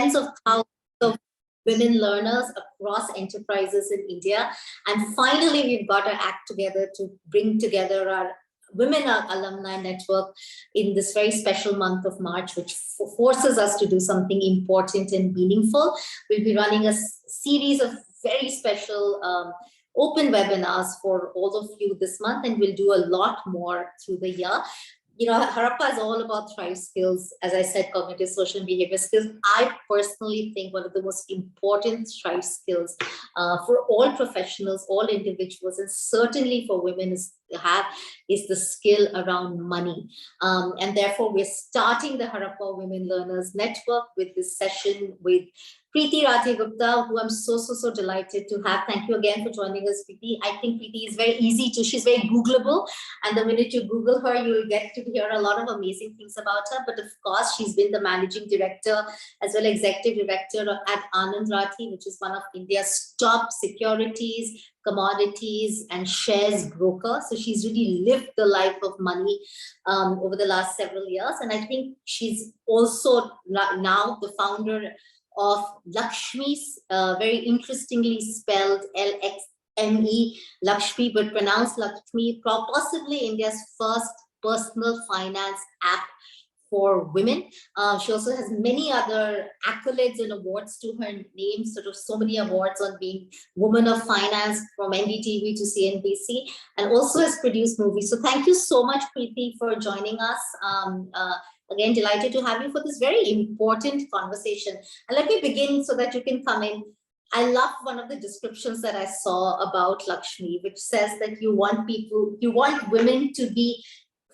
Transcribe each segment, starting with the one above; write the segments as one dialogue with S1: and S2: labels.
S1: tens of thousands of women learners across enterprises in India. And finally, we've got our act together to bring together our Women Alumni Network in this very special month of March, which forces us to do something important and meaningful. We'll be running a series of very special open webinars for all of you this month, and we'll do a lot more through the year. You know, Harappa is all about Thrive skills, as I said, cognitive, social, and behavior skills. I personally think one of the most important Thrive skills for all professionals, all individuals, and certainly for women is the skill around money. And therefore, we're starting the Harappa Women Learners Network with this session with Priti Rathi Gupta, who I'm so delighted to have. Thank you again for joining us, Priti. I think Priti is very easy to, she's very Googleable. And the minute you Google her, you'll get to hear a lot of amazing things about her. But of course, she's been the managing director as well executive director at Anand, which is one of India's top securities, commodities, and shares broker. So she's really lived the life of money over the last several years. And I think she's also now the founder of LXME, very interestingly spelled LXME, Lakshmi, but pronounced Lakshmi, possibly India's first personal finance app for women. She also has many other accolades and awards to her name, sort of so many awards on being Woman of Finance from NDTV to CNBC, and also has produced movies. So thank you so much, Priti, for joining us. Again, delighted to have you for this very important conversation. And let me begin so that you can come in. I love one of the descriptions that I saw about Lakshmi, which says that you want women to be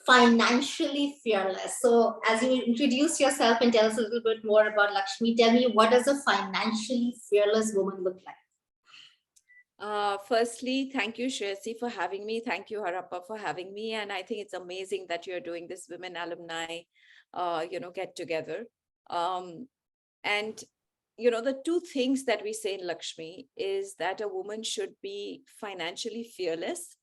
S1: financially fearless. So as you introduce yourself and tell us a little bit more about Lakshmi, tell me, what does a financially fearless woman look like?
S2: Firstly, thank you, Shreyasi, for having me. Thank you, Harappa, for having me. And I think it's amazing that you're doing this Women Alumni get together. And the two things that we say in Lakshmi is that a woman should be financially fearless.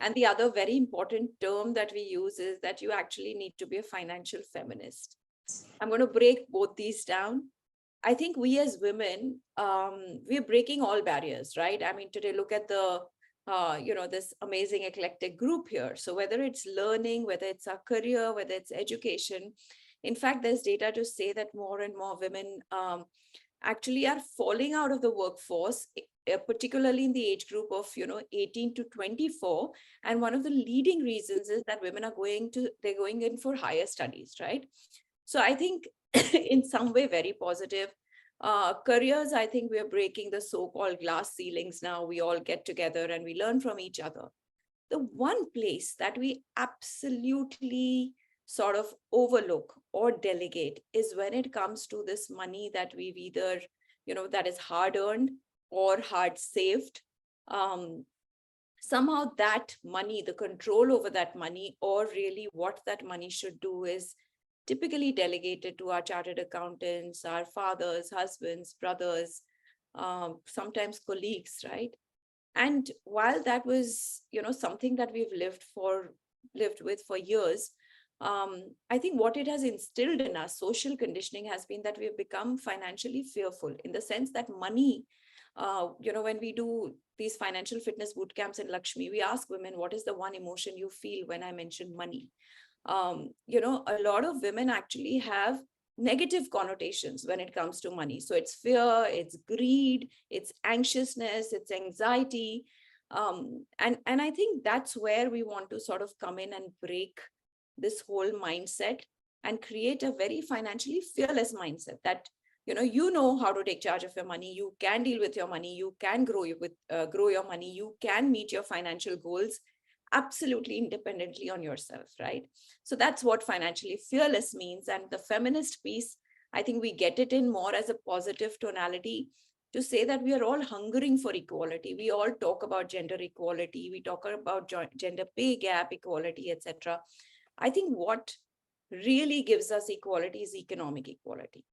S2: And the other very important term that we use is that you actually need to be a financial feminist. I'm going to break both these down. I think we as women, we're breaking all barriers, right? I mean, today, look at the this amazing eclectic group here. So whether it's learning, whether it's our career, whether it's education, in fact, there's data to say that more and more women actually are falling out of the workforce, particularly in the age group of 18 to 24. And one of the leading reasons is that women are going in for higher studies, right? So I think in some way very positive. Careers, I think we're breaking the so-called glass ceilings now. We all get together and we learn from each other. The one place that we absolutely sort of overlook or delegate is when it comes to this money that we've either, that is hard earned or hard saved. Somehow that money, the control over that money, or really what that money should do, is typically delegated to our chartered accountants, our fathers, husbands, brothers, sometimes colleagues, right? And while that was, something that we've lived with for years, I think what it has instilled in us, social conditioning, has been that we've become financially fearful, in the sense that money, when we do these financial fitness boot camps in Lakshmi, we ask women, what is the one emotion you feel when I mention money? A lot of women actually have negative connotations when it comes to money. So it's fear, it's greed, it's anxiousness, it's anxiety. And I think that's where we want to sort of come in and break this whole mindset and create a very financially fearless mindset that, you know how to take charge of your money. You can deal with your money. You can grow your money. You can meet your financial goals absolutely independently on yourself, right? So that's what financially fearless means. And the feminist piece, I think we get it in more as a positive tonality to say that we are all hungering for equality. We all talk about gender equality. We talk about gender pay gap equality, etc. I think what really gives us equality is economic equality.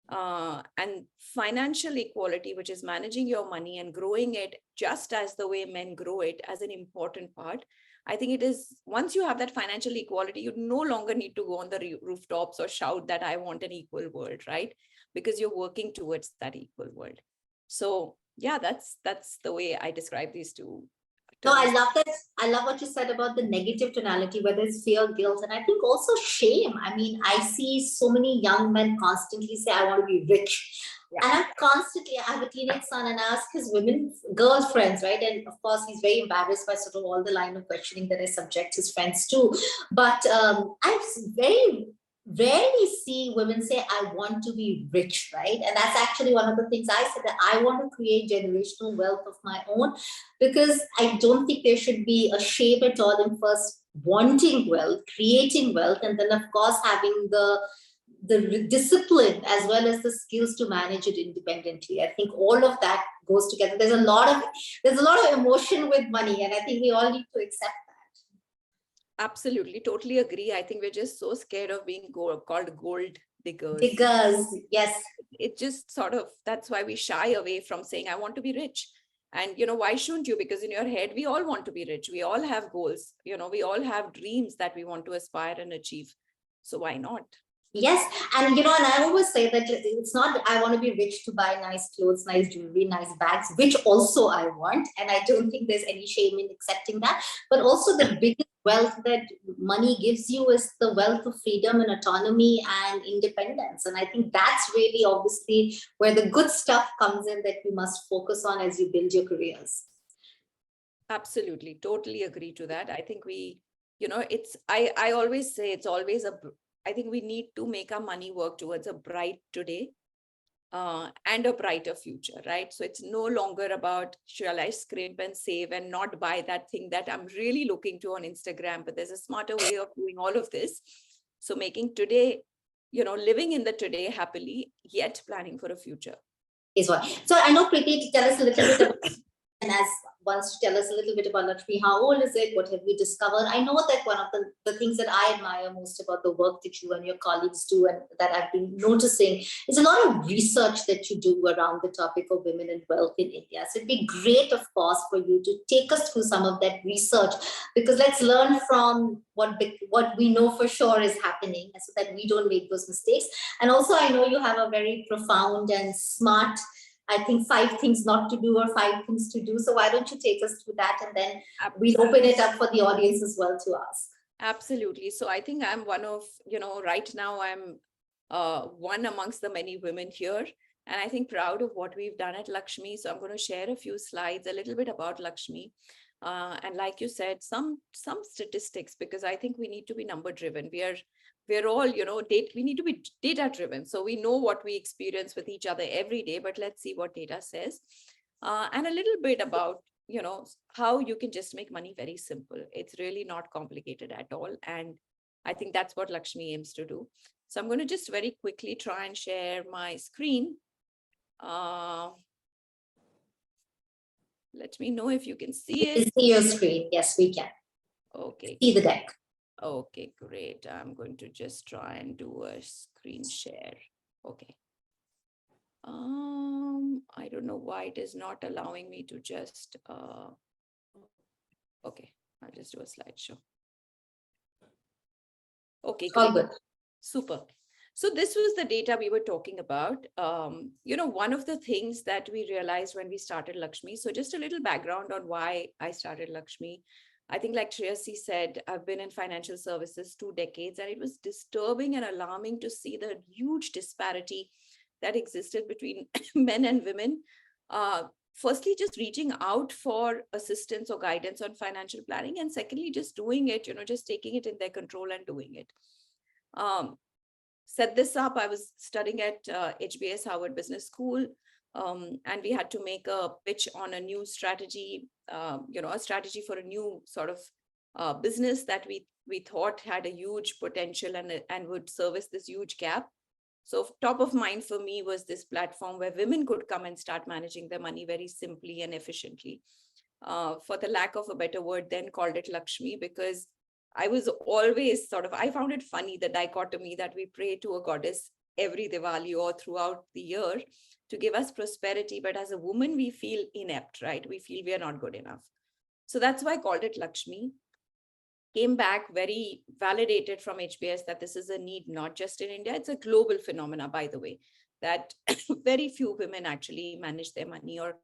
S2: And financial equality, which is managing your money and growing it just as the way men grow it, as an important part. I think it is, once you have that financial equality, you no longer need to go on the rooftops or shout that I want an equal world, right? because you're working towards that equal world. So yeah, that's the way I describe these two
S1: No, I
S2: terms.
S1: love that. I love what you said about the negative tonality, whether it's fear, guilt, and I think also shame. I mean, I see so many young men constantly say, I want to be rich.
S2: Yeah.
S1: And I have a teenage son, and I ask his women, girlfriends, right? And of course, he's very embarrassed by sort of all the line of questioning that I subject his friends to. But I very rarely see women say, I want to be rich, right? And that's actually one of the things I said, that I want to create generational wealth of my own, because I don't think there should be a shame at all in first wanting wealth, creating wealth, and then of course having the discipline as well as the skills to manage it independently. I think all of that goes together. There's a lot of emotion with money, and I think we all need to accept that.
S2: Absolutely, totally agree. I think we're just so scared of being called gold diggers.
S1: Because yes,
S2: It just sort of, that's why we shy away from saying, I want to be rich. And, why shouldn't you? Because in your head, we all want to be rich. We all have goals. We all have dreams that we want to aspire and achieve. So why not?
S1: yes, and and I always say that it's not I want to be rich to buy nice clothes, nice jewelry, nice bags, which also I want, and I don't think there's any shame in accepting that. But also, the biggest wealth that money gives you is the wealth of freedom and autonomy and independence, and I think that's really obviously where the good stuff comes in that you must focus on as you build your careers.
S2: Absolutely, totally agree to that. I think I always say it's always I think we need to make our money work towards a bright today and a brighter future, right? So it's no longer about, shall I scrimp and save and not buy that thing that I'm really looking to on Instagram, but there's a smarter way of doing all of this. So making today, living in the today happily, yet planning for a future.
S1: Is what. So I know Priti, to tell us a little bit about, and as wants to tell us a little bit about Lakshmi. How old is it? What have you discovered? I know that one of the things that I admire most about the work that you and your colleagues do, and that I've been noticing, is a lot of research that you do around the topic of women and wealth in India. So it'd be great, of course, for you to take us through some of that research, because let's learn from what we know for sure is happening, so that we don't make those mistakes. And also, I know you have a very profound and smart, I think, 5 things not to do or 5 things to do. So why don't you take us through that, and then we'll open it up for the audience as well to ask.
S2: Absolutely. So I think I'm one of, right now I'm one amongst the many women here, and I think proud of what we've done at Lakshmi. So I'm going to share a few slides, a little bit about Lakshmi. And like you said, some statistics, because I think we need to be number driven. We're all, we need to be data driven. So we know what we experience with each other every day, but let's see what data says. And a little bit about, how you can just make money very simple. It's really not complicated at all. And I think that's what Lakshmi aims to do. So I'm going to just very quickly try and share my screen. Let me know if you can see it.
S1: See your screen. Yes, we can.
S2: Okay.
S1: See the deck.
S2: Okay, great. I'm going to just try and do a screen share. Okay. I don't know why it is not allowing me to just, okay, I'll just do a slideshow. Okay, great.
S1: All good.
S2: Super. So this was the data we were talking about. One of the things that we realized when we started Lakshmi, so just a little background on why I started Lakshmi. I think, like Shreyasi said, I've been in financial services 2 decades, and it was disturbing and alarming to see the huge disparity that existed between men and women. Firstly, just reaching out for assistance or guidance on financial planning, and secondly, just doing it, just taking it in their control and doing it. Set this up, I was studying at HBS, Harvard Business School, and we had to make a pitch on a new strategy, a strategy for a new sort of business that we thought had a huge potential and would service this huge gap. So top of mind for me was this platform where women could come and start managing their money very simply and efficiently. For the lack of a better word, then called it Lakshmi, because I was always I found it funny, the dichotomy that we pray to a goddess every Diwali or throughout the year to give us prosperity. But as a woman, we feel inept, right? We feel we are not good enough. So that's why I called it Lakshmi. Came back very validated from HBS that this is a need, not just in India. It's a global phenomena, by the way. that very few women actually manage their money or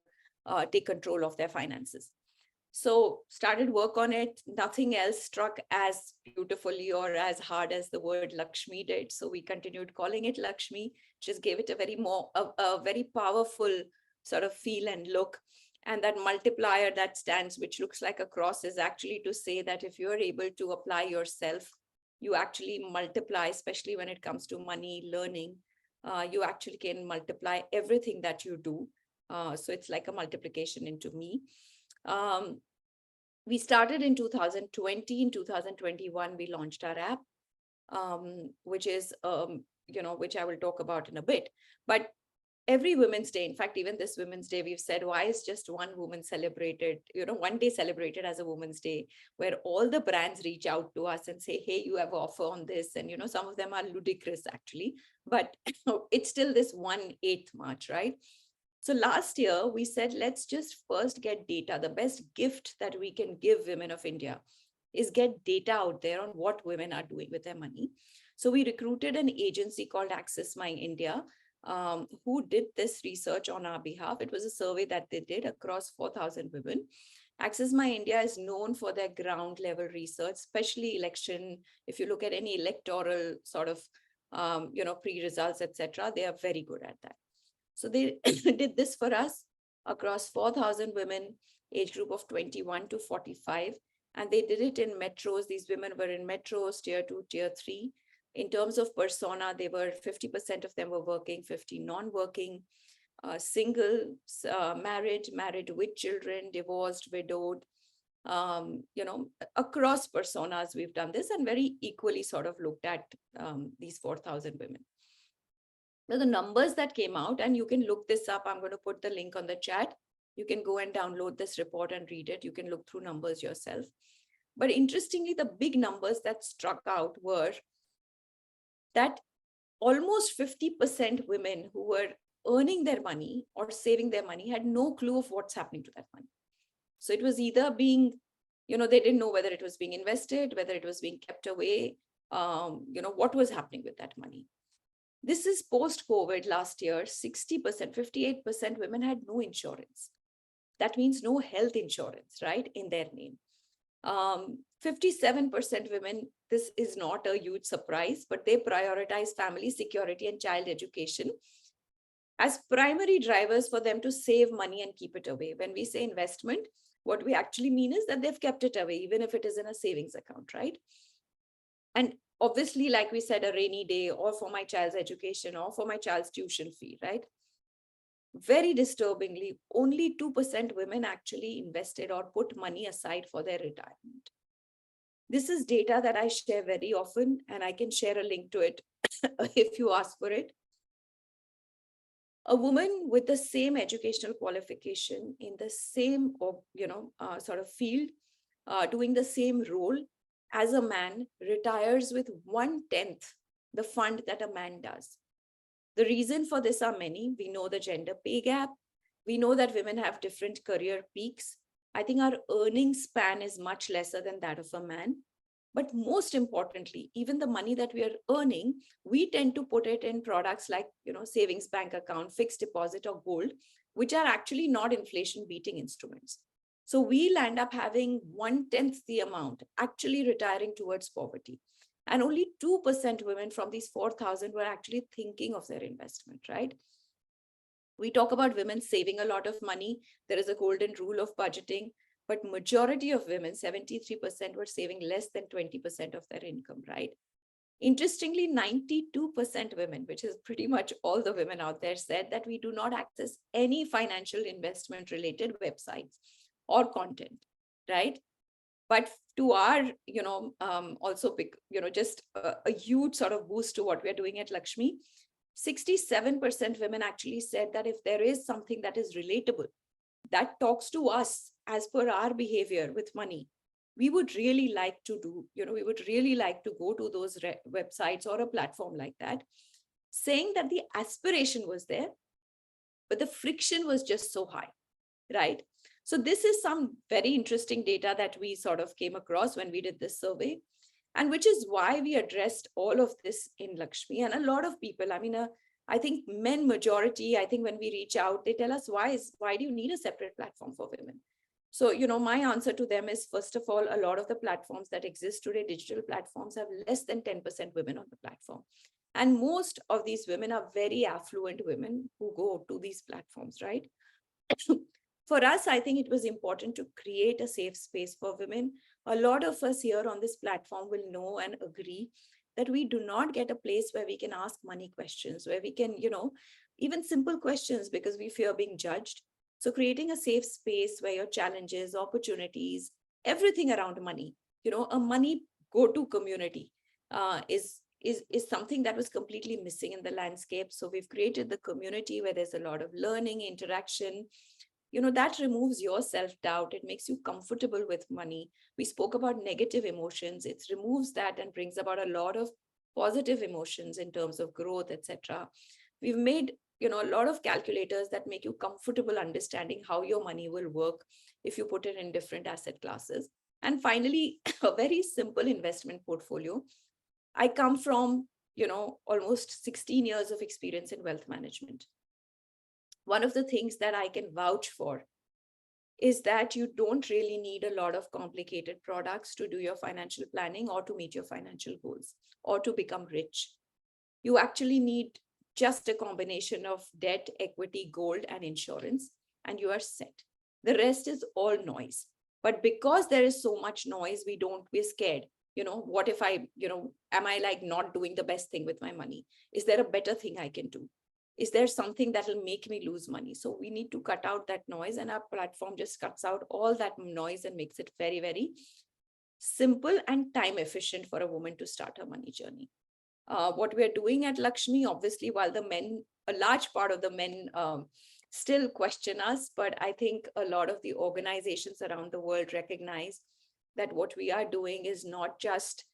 S2: take control of their finances. So started work on it. Nothing else struck as beautifully or as hard as the word Lakshmi did. So we continued calling it Lakshmi, just gave it a a very powerful sort of feel and look. And that multiplier that stands, which looks like a cross, is actually to say that if you're able to apply yourself, you actually multiply, especially when it comes to money, learning. You actually can multiply everything that you do. So it's like a multiplication into me. Um, we started in 2020. In 2021, we launched our app, which is, which I will talk about in a bit. But every Women's Day, in fact, even this Women's Day, we've said, why is just one woman celebrated, one day celebrated as a Women's Day, where all the brands reach out to us and say, hey, you have an offer on this. And, some of them are ludicrous, actually, but it's still this 1/8 March, right? So last year, we said, let's just first get data. The best gift that we can give women of India is get data out there on what women are doing with their money. So we recruited an agency called Access My India, who did this research on our behalf. It was a survey that they did across 4,000 women. Access My India is known for their ground level research, especially election. If you look at any electoral sort of, pre-results, etc., they are very good at that. So they did this for us across 4,000 women, age group of 21 to 45. And they did it in metros. These women were in metros, tier 2, tier 3. In terms of persona, they were 50% of them were working, 50 non-working, single, married with children, divorced, widowed. Across personas, we've done this and very equally sort of looked at these 4,000 women. Now, the numbers that came out, and you can look this up. I'm going to put the link on the chat. You can go and download this report and read it. You can look through numbers yourself. But interestingly, the big numbers that struck out were that almost 50% women who were earning their money or saving their money had no clue of what's happening to that money. So it was either being, they didn't know whether it was being invested, whether it was being kept away, what was happening with that money. This is post-COVID last year, 60%, 58% women had no insurance. That means no health insurance, right, in their name. 57% women, this is not a huge surprise, but they prioritize family security and child education as primary drivers for them to save money and keep it away. When we say investment, what we actually mean is that they've kept it away, even if it is in a savings account, right? And obviously, like we said, a rainy day or for my child's education or for my child's tuition fee, right? Very disturbingly, only 2% women actually invested or put money aside for their retirement. This is data that I share very often, and I can share a link to it if you ask for it. A woman with the same educational qualification in the same, sort of field, doing the same role as a man, retires with 1/10 the fund that a man does. The reason for this are many. We know the gender pay gap. We know that women have different career peaks. I think our earning span is much lesser than that of a man. But most importantly, even the money that we are earning, we tend to put it in products like, savings bank account, fixed deposit, or gold, which are actually not inflation beating instruments. So we'll end up having 1/10 the amount actually retiring towards poverty. And only 2% women from these 4,000 were actually thinking of their investment, right? We talk about women saving a lot of money. There is a golden rule of budgeting, but majority of women, 73%, were saving less than 20% of their income, right? Interestingly, 92% women, which is pretty much all the women out there, said that we do not access any financial investment related websites or content, right? But to our, also, just a huge sort of boost to what we're doing at Lakshmi, 67% women actually said that if there is something that is relatable, that talks to us as per our behavior with money, we would really like to do, we would really like to go to those websites or a platform like that, saying that the aspiration was there, but the friction was just so high, right? So this is some very interesting data that we sort of came across when we did this survey, and which is why we addressed all of this in Lakshmi. And a lot of people, I mean, I think men majority, I think when we reach out, they tell us why do you need a separate platform for women? So, my answer to them is, first of all, a lot of the platforms that exist today, digital platforms, have less than 10% women on the platform. And most of these women are very affluent women who go to these platforms, right? For us, I think it was important to create a safe space for women. A lot of us here on this platform will know and agree that we do not get a place where we can ask money questions, where we can, even simple questions, because we fear being judged. So creating a safe space where your challenges, opportunities, everything around money, a money go-to community is something that was completely missing in the landscape. So we've created the community where there's a lot of learning, interaction, that removes your self-doubt. It makes you comfortable with money. We spoke about negative emotions. It removes that and brings about a lot of positive emotions in terms of growth, etc. We've made, a lot of calculators that make you comfortable understanding how your money will work if you put it in different asset classes. And finally, a very simple investment portfolio. I come from, almost 16 years of experience in wealth management. One of the things that I can vouch for is that you don't really need a lot of complicated products to do your financial planning or to meet your financial goals or to become rich. You actually need just a combination of debt, equity, gold, and insurance, and you are set. The rest is all noise. But because there is so much noise, we're scared. What if am I like not doing the best thing with my money? Is there a better thing I can do? Is there something that will make me lose money? So we need to cut out that noise, and our platform just cuts out all that noise and makes it very, very simple and time efficient for a woman to start her money journey. What we're doing at LXME, obviously, while a large part of the men still question us, but I think a lot of the organizations around the world recognize that what we are doing is not just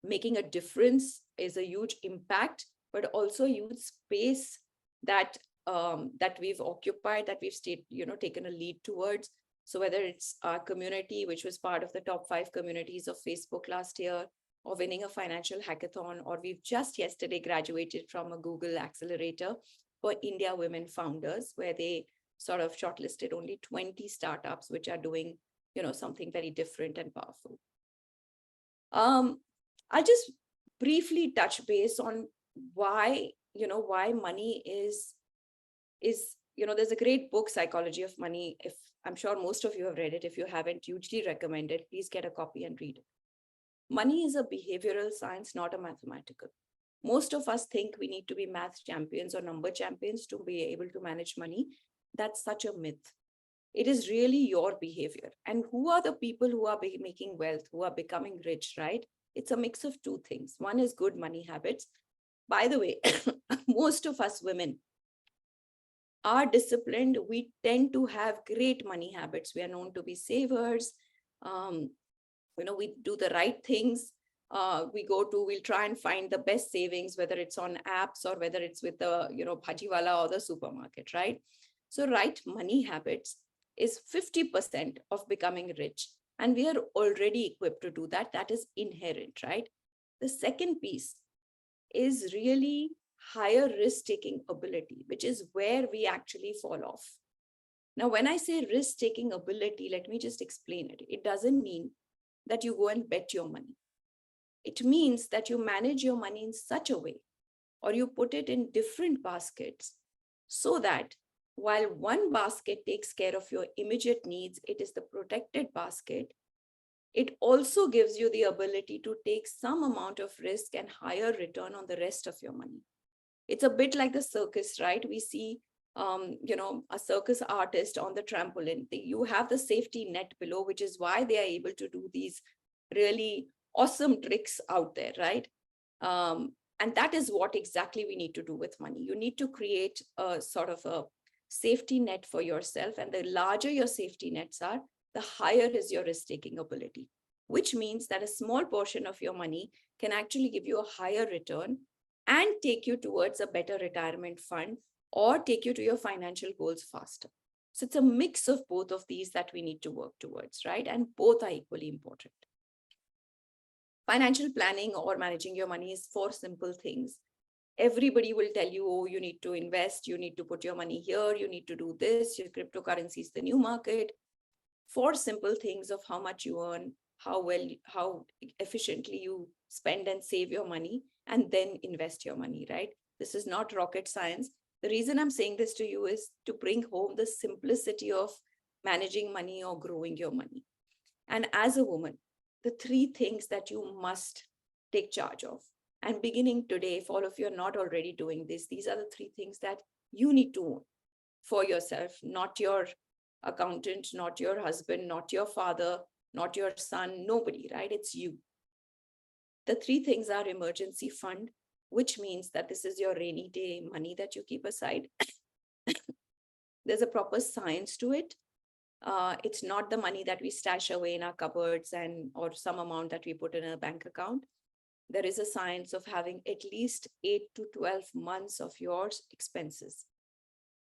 S2: making a difference, is a huge impact, but also huge space that that we've occupied, that we've taken a lead towards. So whether it's our community, which was part of the top 5 communities of Facebook last year, or winning a financial hackathon, or we've just yesterday graduated from a Google accelerator for India women founders, where they sort of shortlisted only 20 startups which are doing, something very different and powerful. I'll just briefly touch base on why money is, there's a great book, Psychology of Money. If I'm sure most of you have read it. If you haven't, hugely recommend it. Please get a copy and read it. Money is a behavioral science, not a mathematical. Most of us think we need to be math champions or number champions to be able to manage money. That's such a myth. It is really your behavior. And who are the people who are making wealth, who are becoming rich, right? It's a mix of 2 things. One is good money habits. By the way, most of us women are disciplined. We tend to have great money habits. We are known to be savers. We do the right things. We'll try and find the best savings, whether it's on apps or whether it's with the, bhajiwala or the supermarket, right? So right money habits is 50% of becoming rich. And we are already equipped to do that. That is inherent, right? The second piece is really higher risk-taking ability, which is where we actually fall off. Now, when I say risk-taking ability, let me just explain it. It doesn't mean that you go and bet your money. It means that you manage your money in such a way, or you put it in different baskets, so that while one basket takes care of your immediate needs, it is the protected basket. It also gives you the ability to take some amount of risk and higher return on the rest of your money. It's a bit like the circus, right? We see, a circus artist on the trampoline. You have the safety net below, which is why they are able to do these really awesome tricks out there, right? And that is what exactly we need to do with money. You need to create a sort of a safety net for yourself. And the larger your safety nets are, the higher is your risk-taking ability, which means that a small portion of your money can actually give you a higher return and take you towards a better retirement fund or take you to your financial goals faster. So it's a mix of both of these that we need to work towards, right? And both are equally important. Financial planning or managing your money is 4 simple things. everybody will tell you, oh, you need to invest, you need to put your money here, you need to do this, your cryptocurrency is the new market. For simple things of how much you earn, how efficiently you spend and save your money, and then invest your money, right? This is not rocket science. The reason I'm saying this to you is to bring home the simplicity of managing money or growing your money. And as a woman, the three things that you must take charge of, and beginning today, if all of you are not already doing this, these are the three things that you need to own for yourself, not your accountant, not your husband, not your father, not your son, nobody, right? It's you. The three things are emergency fund, which means that this is your rainy day money that you keep aside. There's a proper science to it. It's not the money that we stash away in our cupboards and or some amount that we put in a bank account. There is a science of having at least 8 to 12 months of your expenses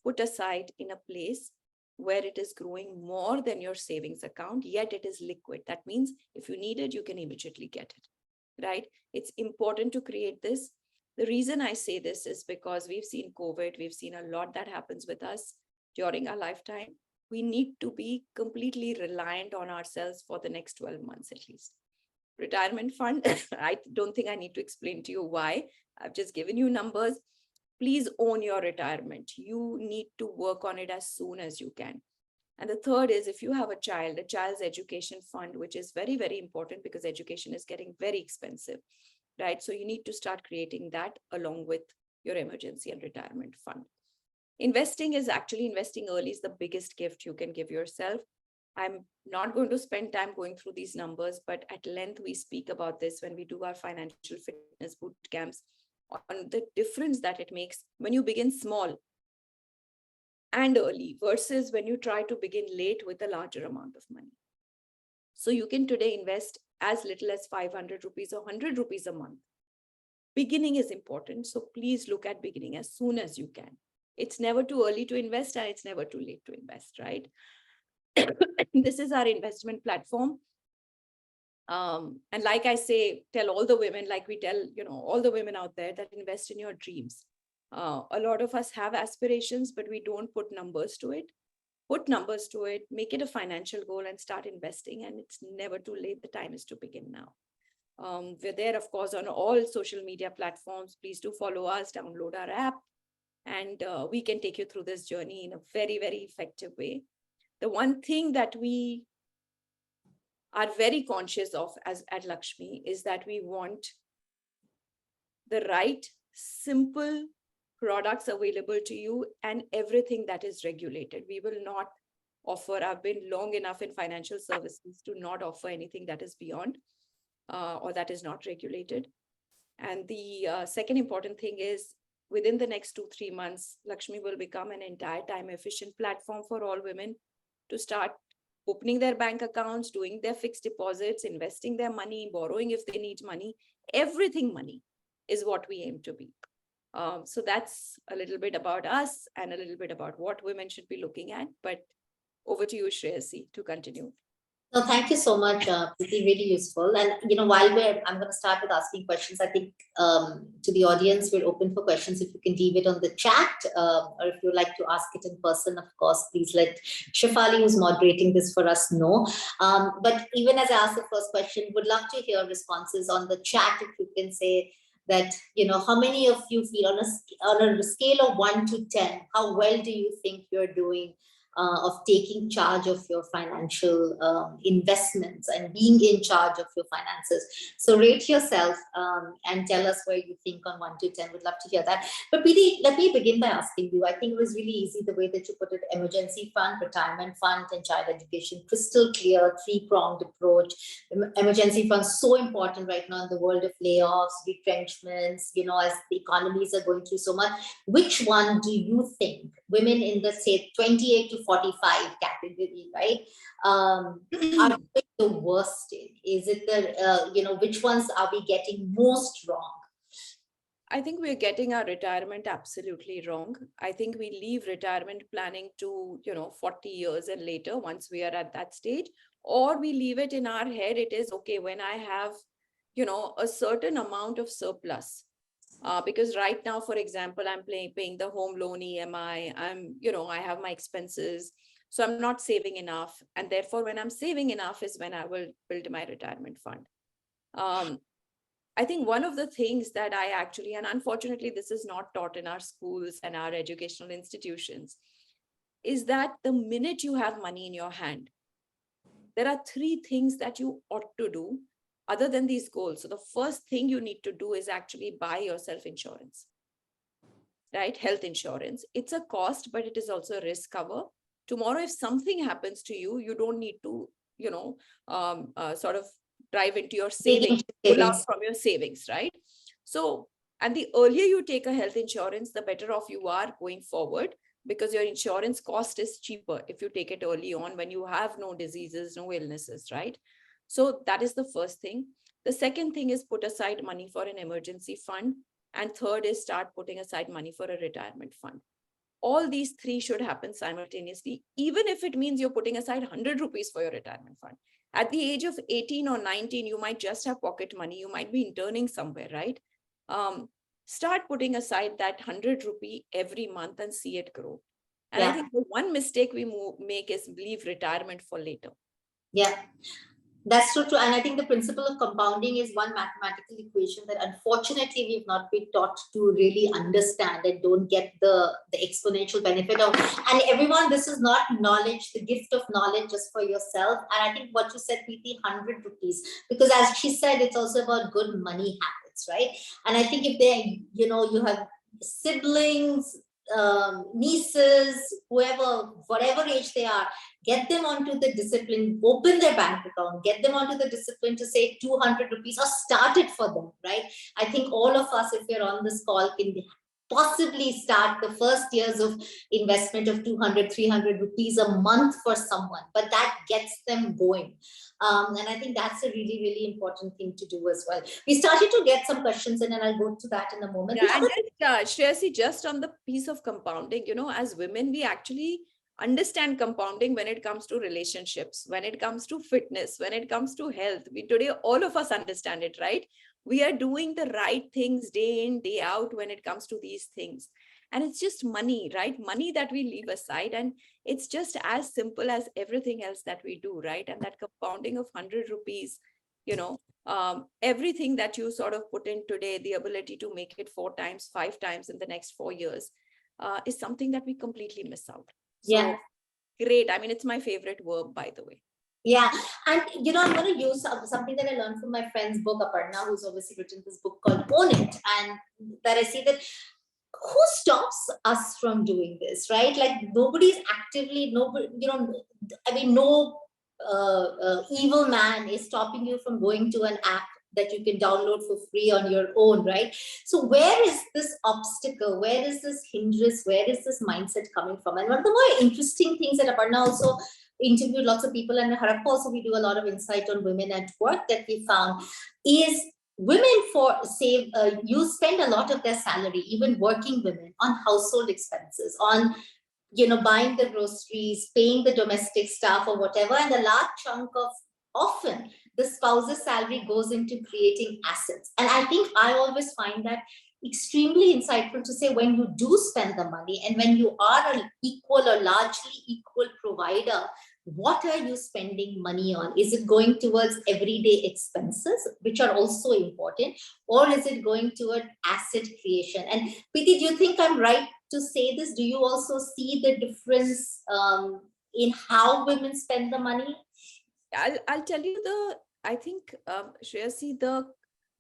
S2: put aside in a place where it is growing more than your savings account, yet it is liquid. That means if you need it, you can immediately get it, right? It's important to create this. The reason I say this is because we've seen COVID, we've seen a lot that happens with us during our lifetime. We need to be completely reliant on ourselves for the next 12 months at least. Retirement fund, I don't think I need to explain to you why. I've just given you numbers. Please own your retirement. You need to work on it as soon as you can. And the third is if you have a child's education fund, which is very, very important because education is getting very expensive, right? So you need to start creating that along with your emergency and retirement fund. Investing early is the biggest gift you can give yourself. I'm not going to spend time going through these numbers, but at length we speak about this when we do our financial fitness boot camps on the difference that it makes when you begin small and early versus when you try to begin late with a larger amount of money. So you can today invest as little as 500 rupees or 100 rupees a month. Beginning is important. So please look at beginning as soon as you can. It's never too early to invest and it's never too late to invest, right? This is our investment platform. And like I say, tell all the women, like we tell, all the women out there that invest in your dreams. A lot of us have aspirations, but we don't put numbers to it. Put numbers to it, make it a financial goal and start investing. And it's never too late. The time is to begin now. We're there, of course, on all social media platforms. Please do follow us, download our app, and we can take you through this journey in a very, very effective way. The one thing that we are very conscious of as at Lakshmi is that we want the right, simple products available to you and everything that is regulated. We will not offer, I've been long enough in financial services to not offer anything that is beyond or that is not regulated. And the second important thing is within the next 2-3 months, Lakshmi will become an entire time efficient platform for all women to start opening their bank accounts, doing their fixed deposits, investing their money, borrowing if they need money. Everything money is what we aim to be. So that's a little bit about us and a little bit about what women should be looking at. But over to you, Shreyasi, to continue.
S1: No, thank you so much, Priti. Really useful. And while I'm going to start with asking questions. I think to the audience, we're open for questions. If you can leave it on the chat, or if you'd like to ask it in person, of course, please let Shefali, who's moderating this for us, know. But even as I ask the first question, would love to hear responses on the chat. If you can say that, how many of you feel on a scale of 1 to 10, how well do you think you're doing of taking charge of your financial investments and being in charge of your finances? So rate yourself and tell us where you think on 1 to 10. We'd love to hear that. But Priti, let me begin by asking you. I think it was really easy the way that you put it: emergency fund, retirement fund, and child education. Crystal clear, three-pronged approach. Emergency fund, so important right now in the world of layoffs, retrenchments, as the economies are going through so much. Which one do you think women in the, say, 28 to 45 category, right, are doing the worst in? Is it the, which ones are we getting most wrong?
S2: I think we're getting our retirement absolutely wrong. I think we leave retirement planning to, 40 years and later once we are at that stage, or we leave it in our head. It is okay when I have, a certain amount of surplus. Because right now, for example, I'm paying the home loan EMI. I have my expenses. So I'm not saving enough. And therefore, when I'm saving enough is when I will build my retirement fund. Um, I think one of the things that I actually, and unfortunately, this is not taught in our schools and our educational institutions, is that the minute you have money in your hand, there are three things that you ought to do other than these goals. So the first thing you need to do is actually buy yourself insurance, right? Health insurance. It's a cost, but it is also a risk cover. Tomorrow, if something happens to you, you don't need to, sort of drive into your
S1: Dig
S2: savings,
S1: into
S2: pull out
S1: savings.
S2: from your savings, right? So, and the earlier you take a health insurance, the better off you are going forward, because your insurance cost is cheaper if you take it early on when you have no diseases, no illnesses, right? So that is the first thing. The second thing is put aside money for an emergency fund. And third is start putting aside money for a retirement fund. All these three should happen simultaneously, even if it means you're putting aside 100 rupees for your retirement fund. At the age of 18 or 19, you might just have pocket money. You might be interning somewhere, right? Um, Start putting aside that 100 rupee every month and see it grow. And I
S1: Yeah.
S2: think the one mistake we make is leave retirement for later.
S1: Yeah. That's so true. And I think the principle of compounding is one mathematical equation that unfortunately we've not been taught to really understand and don't get the exponential benefit of. And everyone, this is not knowledge, the gift of knowledge just for yourself. And I think what you said, Preeti, 100 rupees, because as she said, it's also about good money habits, right? And I think if you have siblings, nieces, whoever, whatever age they are, get them onto the discipline, open their bank account, get them onto the discipline to say 200 rupees or start it for them, right? I think all of us, if we're on this call, can possibly start the first years of investment of 200, 300 rupees a month for someone, but that gets them going. And I think that's a really, really important thing to do as well. We started to get some questions in, and I'll go to that in a moment.
S2: Yeah,
S1: The
S2: and
S1: other
S2: just Shreyasi, just on the piece of compounding, as women, we actually understand compounding when it comes to relationships, when it comes to fitness, when it comes to health. We today, all of us understand it, right? We are doing the right things day in, day out when it comes to these things. And it's just money, right? Money that we leave aside. And it's just as simple as everything else that we do, right? And that compounding of 100 rupees, you know, everything that you sort of put in today, the ability to make it 4 times, 5 times in the next 4 years, is something that we completely miss out.
S1: Yeah.
S2: So great. I mean, it's my favorite verb, by the way.
S1: Yeah, and I'm going to use something that I learned from my friend's book, Aparna, who's obviously written this book called Own It, and that I see that who stops us from doing this, right? Like nobody's actively, nobody, I mean, no evil man is stopping you from going to an app that you can download for free on your own, right? So where is this obstacle? Where is this hindrance? Where is this mindset coming from? And one of the more interesting things that Aparna also interviewed lots of people, and Harappa also we do a lot of insight on women at work that we found is women for save you spend a lot of their salary, even working women, on household expenses, on buying the groceries, paying the domestic staff or whatever, and a large chunk of often the spouse's salary goes into creating assets. And I think I always find that extremely insightful to say when you do spend the money and when you are an equal or largely equal provider, what are you spending money on? Is it going towards everyday expenses, which are also important, or is it going toward asset creation? And Preeti, do you think I'm right to say this? Do you also see the difference in how women spend the money?
S2: I'll tell you I think, Shreyasi, the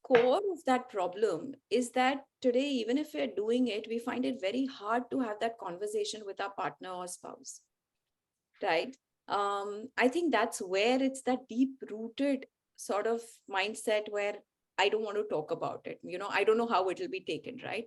S2: core of that problem is that today, even if we're doing it, we find it very hard to have that conversation with our partner or spouse, right? I think that's where it's that deep rooted sort of mindset where I don't want to talk about it. I don't know how it will be taken, right?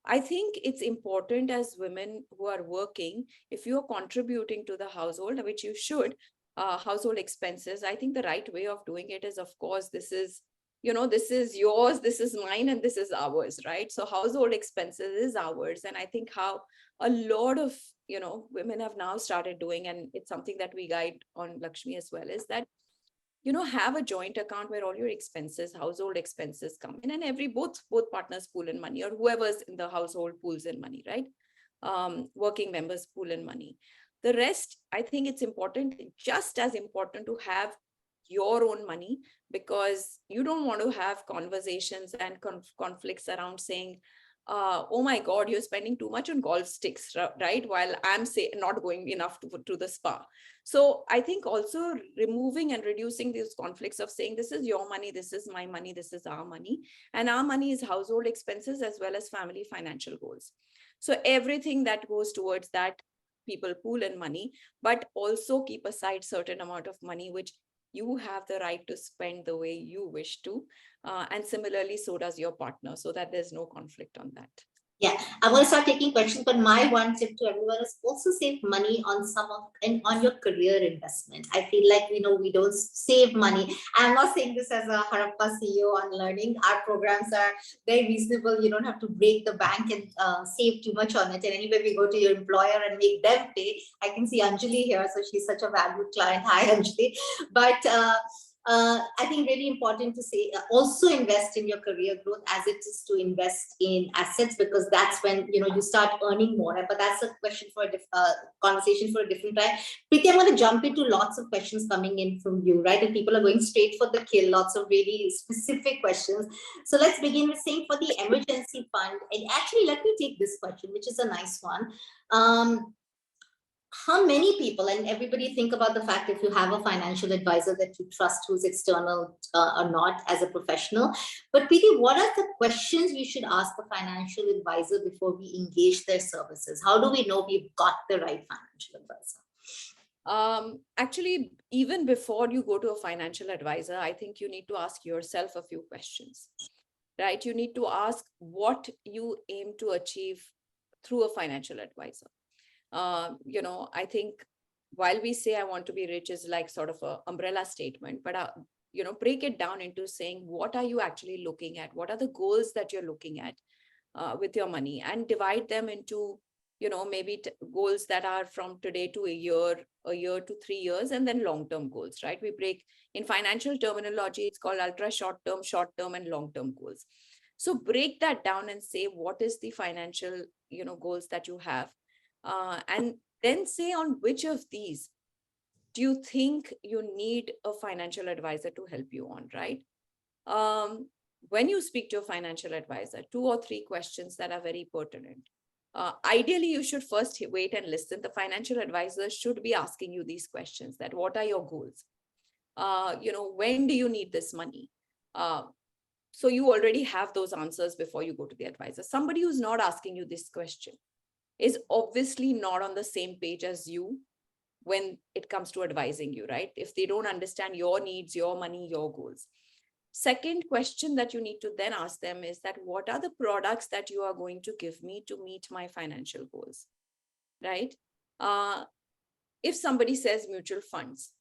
S2: I think it's important as women who are working, if you are contributing to the household, which you should, household expenses, I think the right way of doing it is, of course, this is yours, this is mine, and this is ours, right? So household expenses is ours. And I think how a lot of, women have now started doing, and it's something that we guide on Lakshmi as well, is that have a joint account where all your expenses, household expenses come in, and both partners pool in money, or whoever's in the household pools in money, right? Working members pool in money. The rest, I think it's important, just as important, to have your own money, because you don't want to have conversations and conflicts around saying, oh my God, you're spending too much on golf sticks, right? While I'm not going enough to the spa. So I think also removing and reducing these conflicts of saying, this is your money, this is my money, this is our money. And our money is household expenses as well as family financial goals. So everything that goes towards that, people pool in money, but also keep aside certain amount of money, which you have the right to spend the way you wish to. And similarly, so does your partner, so that there's no conflict on that.
S1: Yeah, I'm going to start taking questions, but my one tip to everyone is also save money on on your career investment. I feel like we don't save money. I'm not saying this as a Harappa CEO on learning. Our programs are very reasonable. You don't have to break the bank and save too much on it. And anyway, we go to your employer and make them pay. I can see Anjali here, so she's such a valued client. Hi, Anjali. But I think really important to say, also invest in your career growth as it is to invest in assets, because that's when you start earning more. But that's a question for a conversation for a different time. Priti, I'm going to jump into lots of questions coming in from you, right? And people are going straight for the kill, lots of really specific questions. So let's begin with saying, for the emergency fund, and actually let me take this question, which is a nice one. How many people, and everybody think about the fact, if you have a financial advisor that you trust who's external or not as a professional, but Priti, what are the questions we should ask the financial advisor before we engage their services? How do we know we've got the right financial advisor?
S2: Actually, even before you go to a financial advisor, I think you need to ask yourself a few questions, right? You need to ask what you aim to achieve through a financial advisor. I think while we say I want to be rich is like sort of an umbrella statement, but break it down into saying, what are you actually looking at? What are the goals that you're looking at with your money, and divide them into, maybe goals that are from today to a year to 3 years, and then long-term goals, right? We break, in financial terminology, it's called ultra short-term, and long-term goals. So break that down and say, what is the financial, goals that you have? And then say, on which of these do you think you need a financial advisor to help you on, right? When you speak to a financial advisor, 2 or 3 questions that are very pertinent. Ideally, you should first wait and listen. The financial advisor should be asking you these questions: that what are your goals? When do you need this money? So you already have those answers before you go to the advisor. Somebody who's not asking you this question is obviously not on the same page as you when it comes to advising you, right? If they don't understand your needs, your money, your goals. Second question that you need to then ask them is that, what are the products that you are going to give me to meet my financial goals, right? If somebody says mutual funds,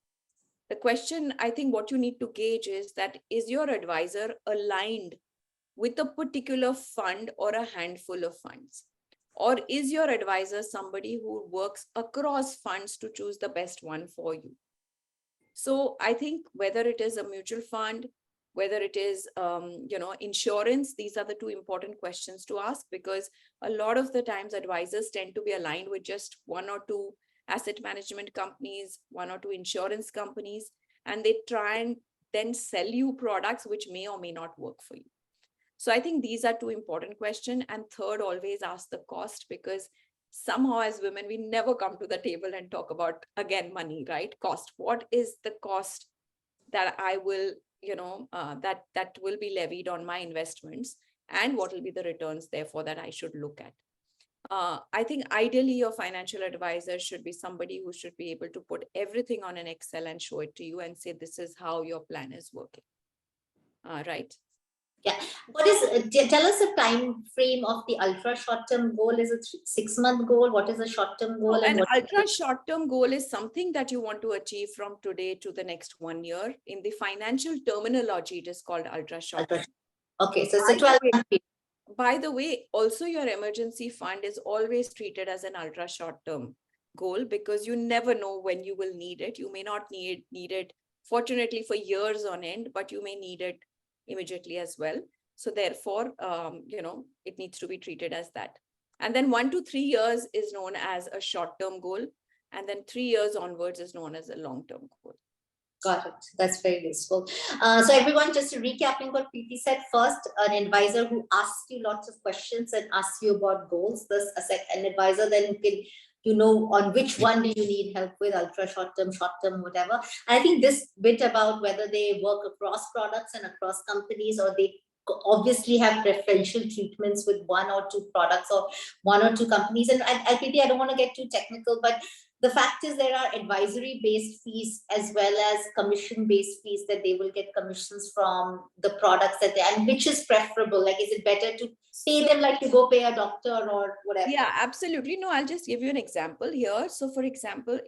S2: the question, I think what you need to gauge is that, is your advisor aligned with a particular fund or a handful of funds? Or is your advisor somebody who works across funds to choose the best one for you? So I think whether it is a mutual fund, whether it is, insurance, these are the 2 important questions to ask, because a lot of the times advisors tend to be aligned with just 1 or 2 asset management companies, 1 or 2 insurance companies, and they try and then sell you products which may or may not work for you. So I think these are 2 important questions. And third, always ask the cost, because somehow as women, we never come to the table and talk about, again, money, right? Cost. What is the cost that I will, that will be levied on my investments, and what will be the returns, therefore, that I should look at? I think ideally your financial advisor should be somebody who should be able to put everything on an Excel and show it to you and say, this is how your plan is working. Right?
S1: Yeah. What is, tell us a time frame of the ultra short-term goal. Is it 6-month goal? What is a short-term goal?
S2: An ultra short-term goal is something that you want to achieve from today to the next 1 year. In the financial terminology, it is called ultra short-term.
S1: Okay, so it's a 12-month period.
S2: By the way, also your emergency fund is always treated as an ultra short-term goal, because you never know when you will need it. You may not need it fortunately for years on end, but you may need it immediately as well. So therefore, it needs to be treated as that. And then 1 to 3 years is known as a short-term goal. And then 3 years onwards is known as a long-term goal.
S1: Got it. That's very useful. So everyone, just recapping what Preeti said. First, an advisor who asks you lots of questions and asks you about goals. This an advisor then can, on which one do you need help with, ultra short term, whatever. I think this bit about whether they work across products and across companies, or they obviously have preferential treatments with one or two products or one or two companies. And Preeti, I don't want to get too technical, but the fact is there are advisory based fees as well as commission based fees, that they will get commissions from the products that they, and which is preferable? Like, is it better to pay them like you go pay a doctor or whatever?
S2: Yeah, absolutely. No, I'll just give you an example here. So for example,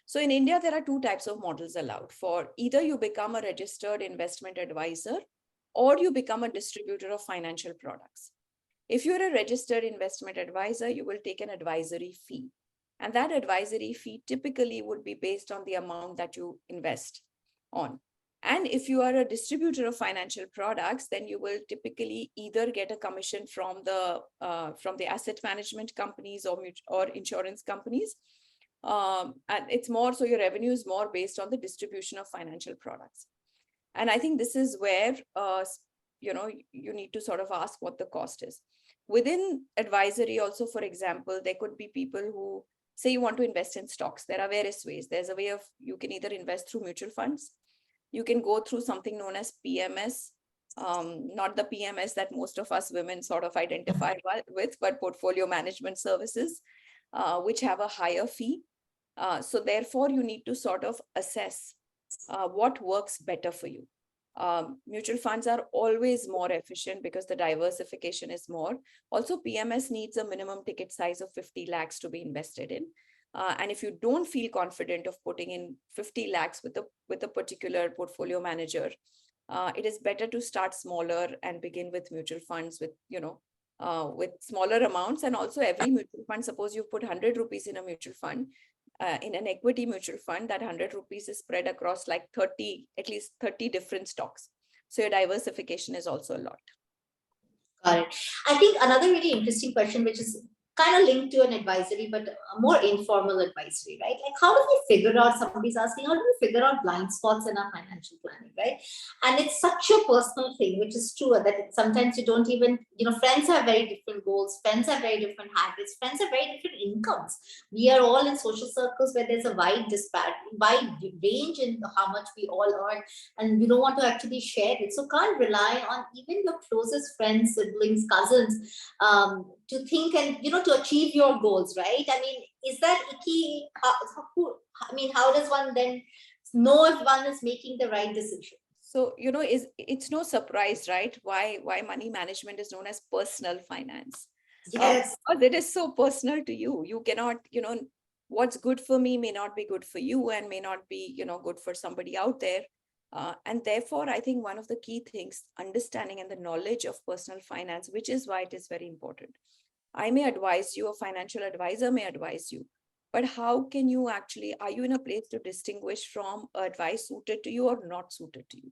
S2: so in India, there are two types of models allowed. For either you become a registered investment advisor or you become a distributor of financial products. If you're a registered investment advisor, you will take an advisory fee. And that advisory fee typically would be based on the amount that you invest on. And if you are a distributor of financial products, then you will typically either get a commission from the asset management companies or insurance companies. And it's more, so your revenue is more based on the distribution of financial products. And I think this is where you need to sort of ask what the cost is. Within advisory also, for example, there could be people who say you want to invest in stocks. There are various ways. There's a way of, you can either invest through mutual funds. You can go through something known as PMS, not the PMS that most of us women sort of identify with, but portfolio management services, which have a higher fee. So therefore, you need to sort of assess what works better for you. Mutual funds are always more efficient because the diversification is more. Also, PMS needs a minimum ticket size of 50 lakhs to be invested in. And if you don't feel confident of putting in 50 lakhs with a particular portfolio manager, it is better to start smaller and begin with mutual funds with smaller amounts. And also every mutual fund, suppose you put 100 rupees in a mutual fund, in an equity mutual fund, that 100 rupees is spread across like at least 30 different stocks. So your diversification is also a lot.
S1: Got it. I think another really interesting question, which is kind of linked to an advisory, but a more informal advisory, right? Like, how do we figure out, somebody's asking, how do we figure out blind spots in our financial planning, right? And it's such a personal thing, which is true, that sometimes you don't even, friends have very different goals, friends have very different habits, friends have very different incomes. We are all in social circles where there's a wide range in how much we all earn, and we don't want to actually share it. So can't rely on even your closest friends, siblings, cousins, to think and, to achieve your goals, right? I mean, is that icky? How does one then know if one is making the right decision?
S2: So, it's no surprise, right? Why money management is known as personal finance.
S1: Yes.
S2: Because it is so personal to you. You cannot, what's good for me may not be good for you and may not be, good for somebody out there. And therefore, I think one of the key things, understanding and the knowledge of personal finance, which is why it is very important. I may advise you, a financial advisor may advise you, but how can you actually, are you in a place to distinguish from advice suited to you or not suited to you,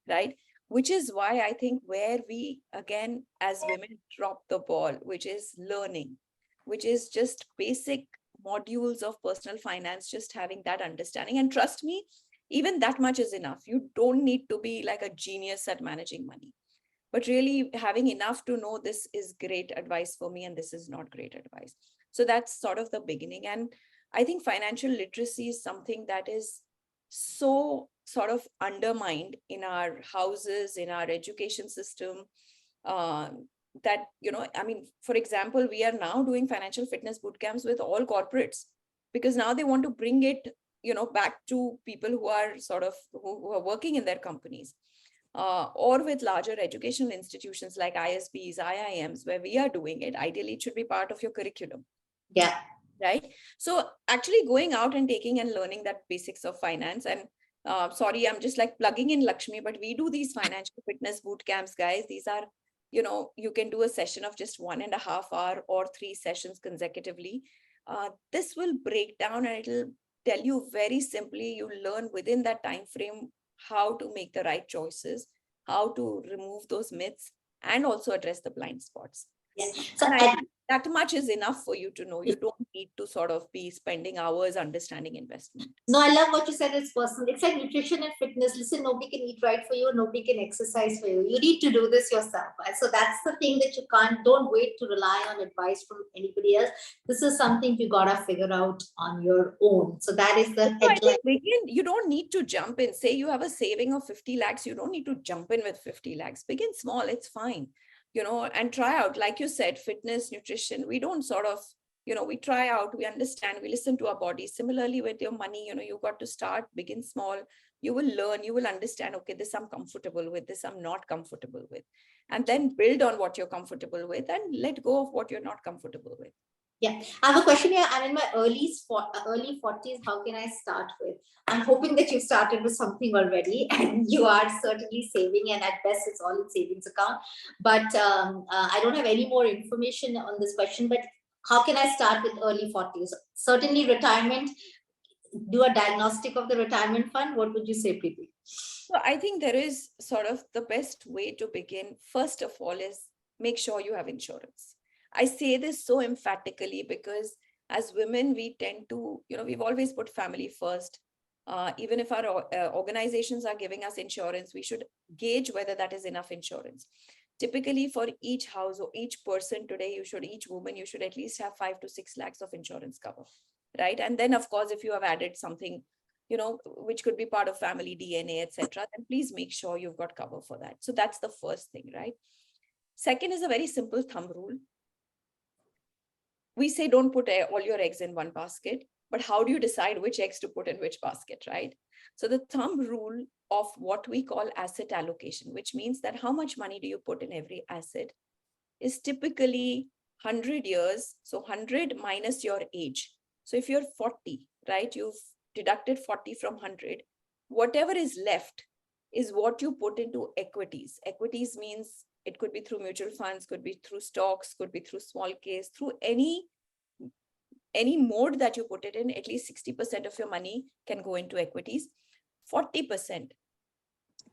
S2: right? Which is why I think where we, again, as women drop the ball, which is learning, which is just basic modules of personal finance, just having that understanding. And trust me, even that much is enough. You don't need to be like a genius at managing money, but really having enough to know this is great advice for me and this is not great advice. So that's sort of the beginning. And I think financial literacy is something that is so sort of undermined in our houses, in our education system, that, for example, we are now doing financial fitness boot camps with all corporates because now they want to bring it, back to people who are sort of, who are working in their companies. Or with larger educational institutions like ISBs, IIMs, where we are doing it. Ideally, it should be part of your curriculum.
S1: Yeah.
S2: Right. So actually going out and taking and learning that basics of finance. And sorry, I'm just like plugging in Lakshmi, but we do these financial fitness boot camps, guys. These are, you can do a session of just 1.5 hours or 3 sessions consecutively. This will break down and it'll tell you very simply. You learn within that time frame how to make the right choices, how to remove those myths, and also address the blind spots.
S1: Yeah. So
S2: And I think that much is enough for you to know. You don't need to sort of be spending hours understanding investment.
S1: no, I love what you said. It's personal. It's like nutrition and fitness. Listen, nobody can eat right for you. Nobody can exercise for you. You need to do this yourself. And so that's the thing that you can't, don't wait to rely on advice from anybody else. This is something you got to figure out on your own. So that is the
S2: So I
S1: headline.
S2: think begin, you don't need to jump in. Say you have a saving of 50 lakhs. You don't need to jump in with 50 lakhs. Begin small. It's fine. And try out, like you said, fitness, nutrition. We don't sort of, we try out, we understand, we listen to our body. Similarly with your money, you got to start, begin small. You will learn, you will understand, okay, this I'm comfortable with, this I'm not comfortable with. And then build on what you're comfortable with and let go of what you're not comfortable with.
S1: Yeah, I have a question here. I'm in my early 40s. How can I start with? I'm hoping that you've started with something already, and you are certainly saving, and at best, it's all in savings account. But I don't have any more information on this question. But how can I start with early 40s? Certainly, retirement. Do a diagnostic of the retirement fund. What would you say, Priti?
S2: So I think there is sort of the best way to begin. First of all, is make sure you have insurance. I say this so emphatically because as women, we tend to, we've always put family first. Even if our organizations are giving us insurance, we should gauge whether that is enough insurance. Typically, for each house or each person today, each woman, you should at least have 5 to 6 lakhs of insurance cover, right? And then, of course, if you have added something, which could be part of family DNA, etc., then please make sure you've got cover for that. So that's the first thing, right? Second is a very simple thumb rule. We say don't put all your eggs in one basket, but how do you decide which eggs to put in which basket, right? So the thumb rule of what we call asset allocation, which means that how much money do you put in every asset, is typically 100 years. So 100 minus your age. So if you're 40, right, you've deducted 40 from 100, whatever is left is what you put into equities. Equities means it could be through mutual funds, could be through stocks, could be through small case, through any mode that you put it in. At least 60% of your money can go into equities. 40%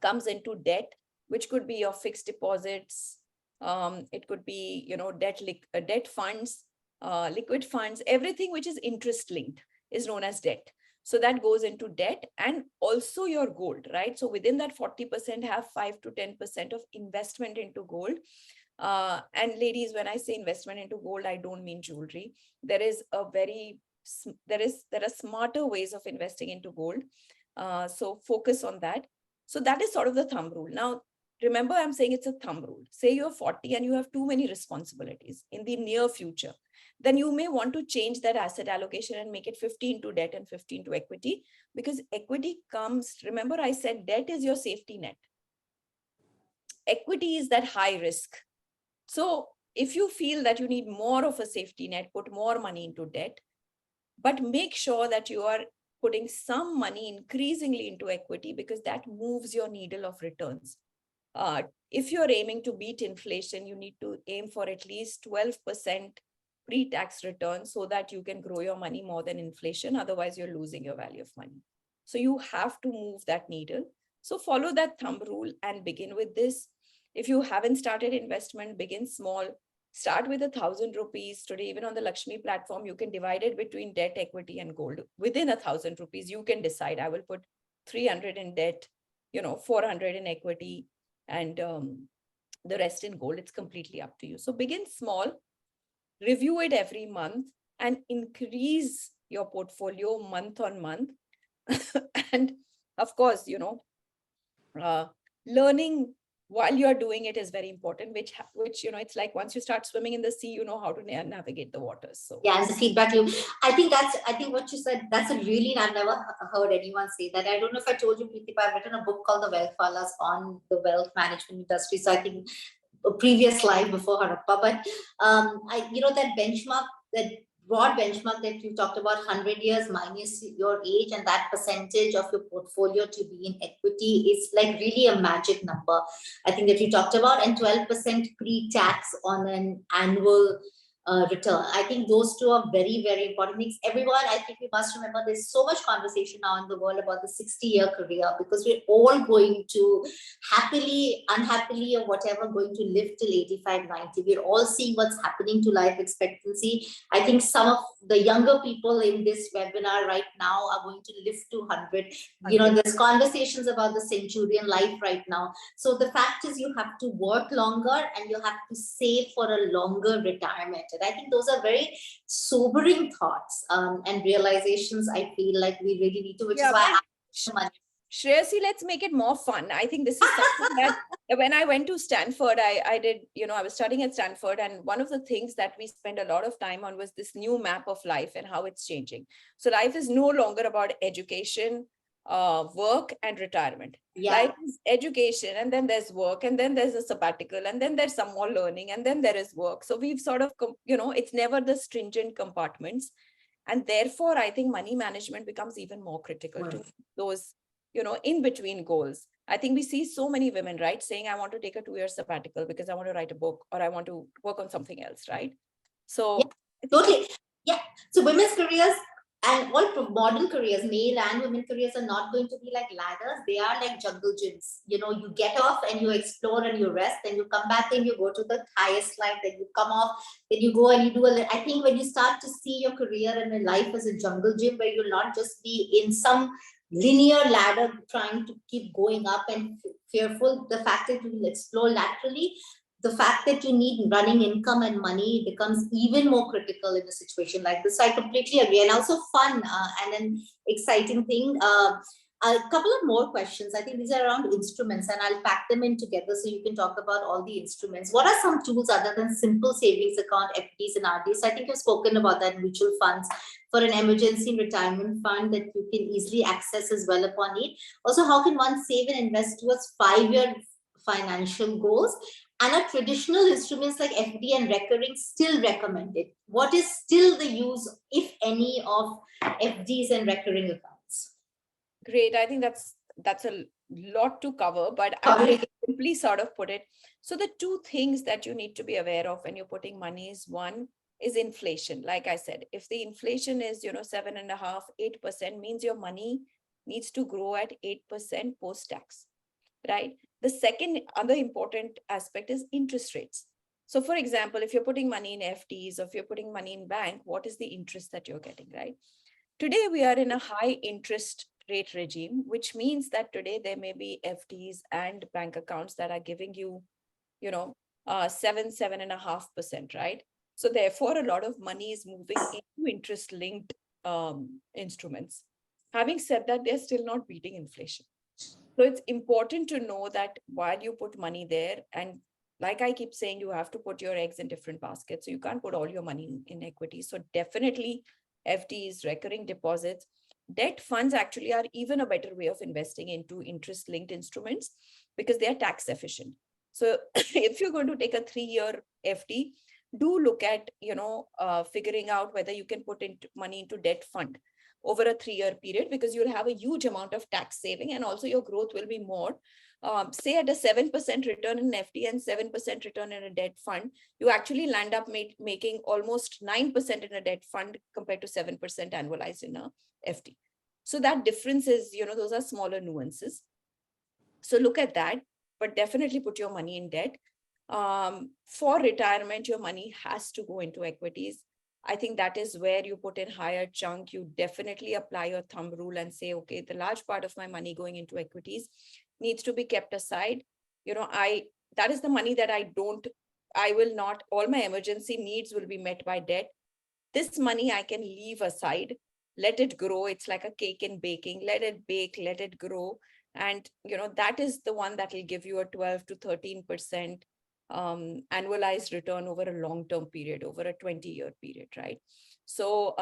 S2: comes into debt, which could be your fixed deposits. It could be, debt funds, liquid funds, everything which is interest linked is known as debt. So that goes into debt, and also your gold, right? So within that 40%, have 5 to 10% of investment into gold. And ladies, when I say investment into gold, I don't mean jewelry. There are smarter ways of investing into gold. So focus on that. So that is sort of the thumb rule. Now, remember, I'm saying it's a thumb rule. Say you're 40 and you have too many responsibilities in the near future. Then you may want to change that asset allocation and make it 15 to debt and 15 to equity, because equity comes, remember I said debt is your safety net. Equity is that high risk. So if you feel that you need more of a safety net, put more money into debt, but make sure that you are putting some money increasingly into equity, because that moves your needle of returns. If you're aiming to beat inflation, you need to aim for at least 12% pre-tax return so that you can grow your money more than inflation. Otherwise, you're losing your value of money. So you have to move that needle. So follow that thumb rule and begin with this. If you haven't started investment, begin small. Start with 1,000 rupees. Today, even on the LXME platform, you can divide it between debt, equity, and gold. Within 1,000 rupees, you can decide, I will put 300 in debt, 400 in equity, and the rest in gold. It's completely up to you. So begin small, review it every month, and increase your portfolio month on month. And of course, learning while you're doing it is very important, which it's like once you start swimming in the sea, you know how to navigate the waters. So
S1: yeah, as a feedback loop. I think what you said, that's a really, I've never heard anyone say that. I don't know if I told you, Priti, I've written a book called The Wealth Falas on the wealth management industry. So I think a previous life before Harappa, but that benchmark, that broad benchmark that you talked about, 100 years minus your age, and that percentage of your portfolio to be in equity is like really a magic number, I think, that you talked about. And 12% pre-tax on an annual return. I think those two are very, very important things. Everyone, I think we must remember there's so much conversation now in the world about the 60-year career, because we're all going to happily, unhappily, or whatever, going to live till 85, 90. We're all seeing what's happening to life expectancy. I think some of the younger people in this webinar right now are going to live to 100. You know, there's conversations about the centurion life right now. So the fact is you have to work longer and you have to save for a longer retirement. And I think those are very sobering thoughts and realizations I feel like we really need to, which is why
S2: Shreyasi, let's make it more fun. I think this is something that when I went to Stanford, I did, I was studying at Stanford, and one of the things that we spent a lot of time on was this new map of life and how it's changing. So life is no longer about education, work and retirement. Life is education, and then there's work, and then there's a sabbatical, and then there's some more learning, and then there is work. So we've sort of, it's never the stringent compartments. And therefore, I think money management becomes even more critical to those in between goals. I think we see so many women, right, saying, I want to take a 2-year sabbatical because I want to write a book or I want to work on something else, right? So
S1: totally. Yeah. So women's careers and all modern careers, male and women careers, are not going to be like ladders. They are like jungle gyms. You get off and you explore and you rest, then you come back and you go to the highest slide, then you come off, then you go and you do I think when you start to see your career and your life as a jungle gym, where you'll not just be in some linear ladder trying to keep going up and fearful, the fact that you will explore laterally, the fact that you need running income and money becomes even more critical in a situation like this. I completely agree. And also fun and an exciting thing. A couple of more questions. I think these are around instruments, and I'll pack them in together so you can talk about all the instruments. What are some tools other than simple savings account, FDs and RDs? I think you've spoken about that, mutual funds for an emergency retirement fund that you can easily access as well upon need. Also, how can one save and invest towards 5-year financial goals? And are traditional instruments like FD and recurring still recommended? What is still the use, if any, of FDs and recurring accounts?
S2: Great. I think that's a lot to cover, but I'll simply sort of put it. So the two things that you need to be aware of when you're putting money is, one is inflation. Like I said, if the inflation is 7.5%, 8%, means your money needs to grow at 8% post-tax, right? The second other important aspect is interest rates. So for example, if you're putting money in FDs or if you're putting money in bank, what is the interest that you're getting, right? Today, we are in a high interest rate regime, which means that today there may be FDs and bank accounts that are giving you, 7.5%, right? So therefore, a lot of money is moving into interest-linked instruments. Having said that, they're still not beating inflation. So it's important to know that while you put money there, and like I keep saying, you have to put your eggs in different baskets. So you can't put all your money in equity. So definitely FDs, recurring deposits. Debt funds actually are even a better way of investing into interest-linked instruments because they are tax efficient. So if you're going to take a 3-year FD, do look at, figuring out whether you can put money into debt fund over a 3-year period, because you'll have a huge amount of tax saving and also your growth will be more. Say at a 7% return in FD and 7% return in a debt fund, you actually land up making almost 9% in a debt fund compared to 7% annualized in a FD. So that difference is, those are smaller nuances. So look at that, but definitely put your money in debt. For retirement, your money has to go into equities. I think that is where you put in higher chunk. You definitely apply your thumb rule and say, okay, the large part of my money going into equities needs to be kept aside. That is the money that I will not, all my emergency needs will be met by debt. This money I can leave aside, let it grow. It's like a cake in baking. Let it bake, let it grow. And, that is the one that will give you a 12 to 13% annualized return over a long-term period, over a 20-year period, right? So